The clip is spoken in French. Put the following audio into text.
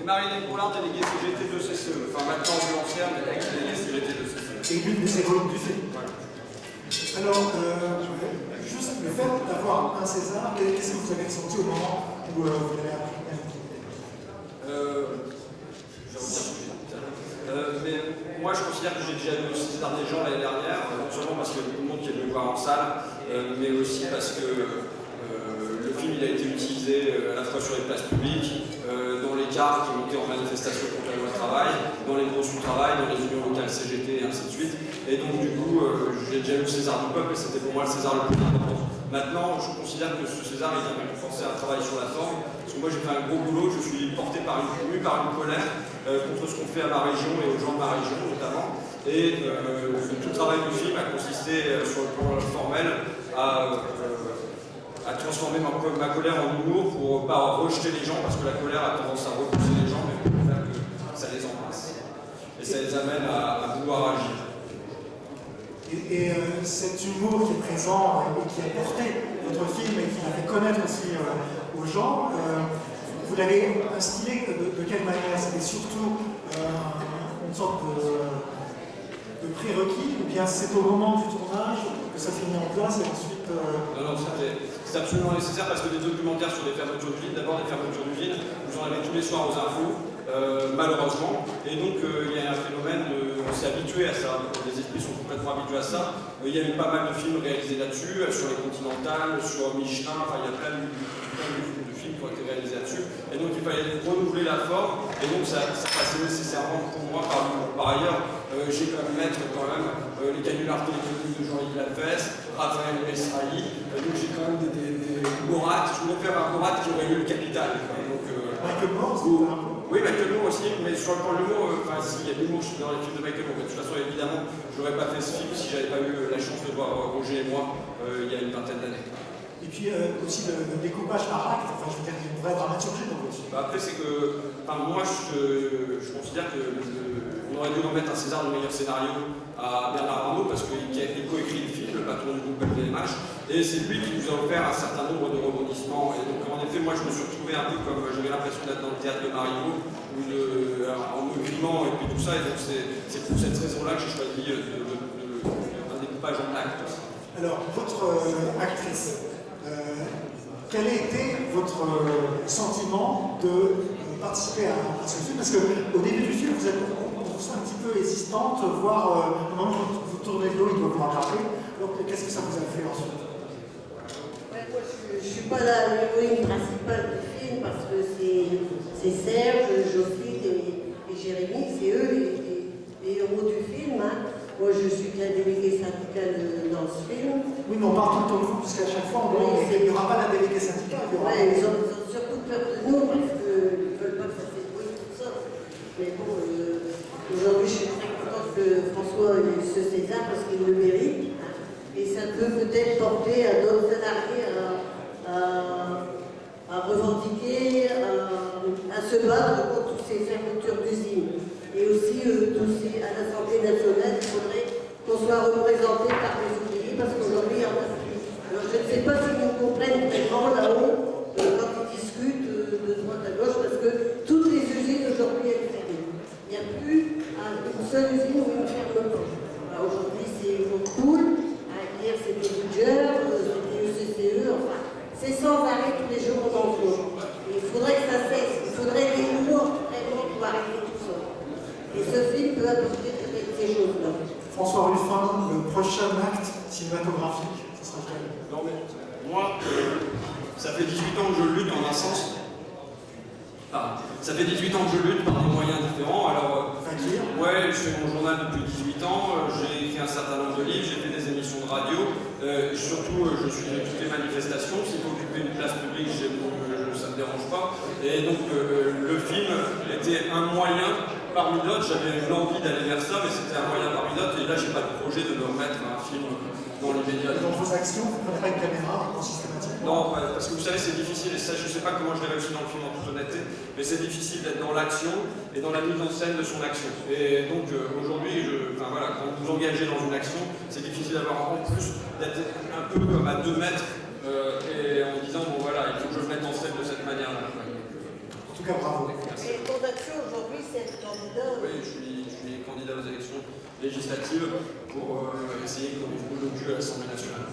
Marie-Hélène Poulard, déléguée CGT de CCE. Enfin, maintenant ambulancière, mais ex-déléguée CGT de CCE. Et l'une des héroïnes du film. Voilà. Alors, juste le fait d'avoir un César, qu'est-ce que vous avez ressenti au moment où vous l'avez appris? Mais moi je considère que j'ai déjà vu le César des gens l'année dernière, non seulement parce qu'il y a beaucoup de monde qui est venu voir en salle, mais aussi parce que le film il a été utilisé à la fois sur les places publiques, dans les cars qui montaient en manifestation contre la loi travail, dans les grosses du travail, dans les unions locales CGT et ainsi de suite. Et donc du coup, j'ai déjà eu le César du peuple et c'était pour moi le César le plus important. Maintenant, je considère que ce César il vient récompenser un travail sur la forme, parce que moi j'ai fait un gros boulot, je suis porté par une colère contre ce qu'on fait à ma région et aux gens de ma région notamment. Et tout le travail du film a consisté sur le plan formel à transformer ma colère en humour pour ne pas rejeter les gens, parce que la colère a tendance à repousser les gens, mais pour faire que ça les embrasse. Et ça les amène à vouloir agir. Et cet humour qui est présent et qui a porté votre film et qui l'a fait connaître aussi aux gens, vous l'avez instillé de quelle manière? C'était surtout une sorte de prérequis, ou bien c'est au moment du tournage que ça s'est mis en place et ensuite... Non, c'est absolument nécessaire parce que des documentaires sur des fermetures d'usines, d'abord des fermetures d'usines, vous en avez tous les soirs aux infos, malheureusement. Et donc il y a un phénomène, on s'est habitué à ça, les esprits sont complètement habitués à ça. Il y a eu pas mal de films réalisés là-dessus, sur les Continentales, sur Michelin, enfin il y a plein de films qui ont été réalisés là-dessus. Et donc il fallait renouveler la forme, et donc ça passait nécessairement pour moi par ailleurs. J'ai quand même mettre les canulars téléphoniques de Jean-Yves Lafesse, Raphaël Mesrahi, donc j'ai quand même des Morat. Je voulais faire un Morat qui aurait eu le capital. Michael Moore, oui, Michael Moore aussi, mais sur le plan de l'humour, s'il y a de l'humour dans les films de Michael Moore. De toute façon, évidemment, je n'aurais pas fait ce film si j'avais pas eu la chance de voir Roger et moi il y a une vingtaine d'années. Et puis aussi le découpage par acte, enfin je veux dire, il y a une vraie dramaturgie dans votre film. Après, c'est que, moi je considère qu'on aurait dû remettre un César du meilleur scénario à Bernard Arnault parce qu'il coécrit le film, le patron du groupe LVMH, et c'est lui qui nous a offert un certain nombre de rebondissements. Et donc en effet, moi je me suis retrouvé un peu comme j'avais l'impression d'être dans le théâtre de Marivaux, en me grimant et puis tout ça, et donc c'est pour cette raison-là que j'ai choisi un découpage en actes. Alors, votre actrice, quel a été votre sentiment de participer à ce film? Parce qu'au début du film, vous êtes un petit peu hésitante, voire au moment où vous tournez le dos, il doit vous rattraper. Donc, qu'est-ce que ça vous a fait ensuite? Ouais, moi, je ne suis pas l'héroïne principale du film parce que c'est Serge, Jocelyne et Jérémy, c'est eux les héros du film. Hein. Moi, je suis la déléguée syndicale dans ce film. Oui, mais on parle tout le temps de vous, parce qu'à chaque fois, il n'y aura pas la déléguée syndicale. Ouais, ils ont surtout peur de nous parce qu'ils ne veulent pas que ça s'ébrouille tout ça. Mais bon, aujourd'hui, je suis très contente que François ait ce César parce qu'il le mérite. Et ça peut peut-être porter à d'autres salariés à revendiquer, à se battre contre ces fermetures d'usines. Et aussi, à l'Assemblée nationale, il faudrait qu'on soit représenté par les ouvriers parce qu'aujourd'hui, il y en a plus. Alors, je ne sais pas si vous comprennent vraiment là-haut, quand ils discutent de droite à gauche, parce que toutes les usines aujourd'hui, elles ferment. Il n'y a plus une seule usine où ils ne ferment pas. Aujourd'hui, c'est Cool. Hier, c'était Goodyear, c'était ECCE, enfin, c'est sans arrêt tous les jours on en voit. Il faudrait que ça cesse, il faudrait des lois vraiment pour arrêter tout ça. Et ce film peut apporter peut-être ces choses-là. François Ruffin, le prochain acte cinématographique, ce sera quel? Non mais, moi, ça fait 18 ans que je lutte en un sens. Ah, ça fait 18 ans que je lutte par des moyens différents. Alors, ouais, je fais mon journal depuis 18 ans, j'ai écrit un certain nombre de livres, j'ai fait des émissions de radio, surtout je suis à toutes les manifestations, s'il faut occuper une place publique, ça ne me dérange pas. Et donc le film était un moyen parmi d'autres, j'avais l'envie d'aller vers ça, mais c'était un moyen parmi d'autres, et là j'ai pas de projet de me remettre un film dans l'immédiat. Dans vos actions, vous ne prenez pas une caméra systématiquement? Non, parce que vous savez, c'est difficile, et ça, je ne sais pas comment je l'ai réussi dans le film en toute honnêteté, mais c'est difficile d'être dans l'action et dans la mise en scène de son action. Et donc aujourd'hui, quand vous vous engagez dans une action, c'est difficile d'avoir en plus d'être un peu comme à 2 mètres et en disant, bon voilà, il faut que je me mette en scène de cette manière-là. En tout cas, bravo. Merci. votre action aujourd'hui, c'est être candidat. Oui, je suis candidat aux élections législatives pour essayer qu'on bouge le cul à l'Assemblée nationale.